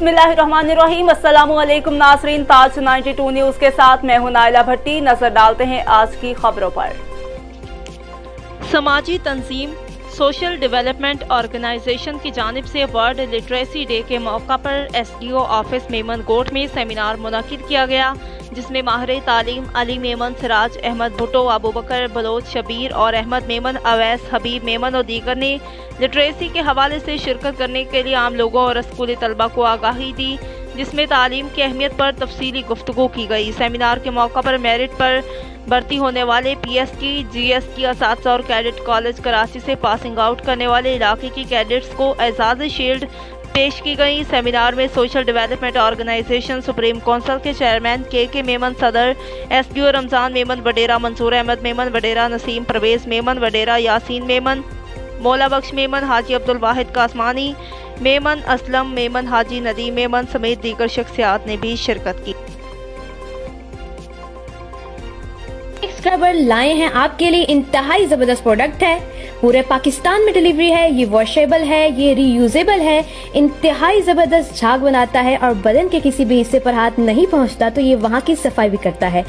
बिस्मिल्लाहिर्रहमानिर्रहीम। अस्सलामुअलैकुम नाज़रीन, ताज 92 न्यूज के साथ मैं हूं नाइला भट्टी। नजर डालते हैं आज की खबरों पर। समाजी तंजीम सोशल डेवलपमेंट ऑर्गेनाइजेशन की जानिब से वर्ल्ड लिटरेसी डे के मौका पर SDO ऑफिस मेमन कोट में सेमिनार मुनक्किद किया गया, जिसमें माहिर तालीम अली मेमन, सिराज अहमद भुट्टो, अबू बकर बलोच, शबीर और अहमद मेमन, अवैस हबीब मेमन और दीगर ने लिटरेसी के हवाले से शिरकत करने के लिए आम लोगों और स्कूली तलबा को आगाही दी, जिसमें तालीम की अहमियत पर तफसीली गुफ्तगू की गई। सेमिनार के मौका पर मेरिट पर भर्ती होने वाले PST, GST असातिज़ा और कैडेट कॉलेज कराची से पासिंग आउट करने वाले इलाके की कैडेट्स को एजाज़ शील्ड पेश की गई। सेमिनार में social development organisation supreme council के चेयरमैन KK मेमन, सदर SDO रमज़ान मेमन वडेरा, मंसूर अहमद मेमन वडेरा, नसीम परवेज़ मेमन वडेरा, यासीन मेमन, मौला बख्श मेमन, हाजी अब्दुल वाहिद कासमानी मेमन, असलम मेमन, हाजी नदीम मेमन समेत दीगर शख्सियात ने भी शिरकत की। स्क्रबर लाए हैं आपके लिए, इंतहाई जबरदस्त प्रोडक्ट है, पूरे पाकिस्तान में डिलीवरी है, ये वॉशेबल है, ये रीयूजेबल है, इंतहाई जबरदस्त झाग बनाता है और बदन के किसी भी हिस्से पर हाथ नहीं पहुंचता तो ये वहाँ की सफाई भी करता है।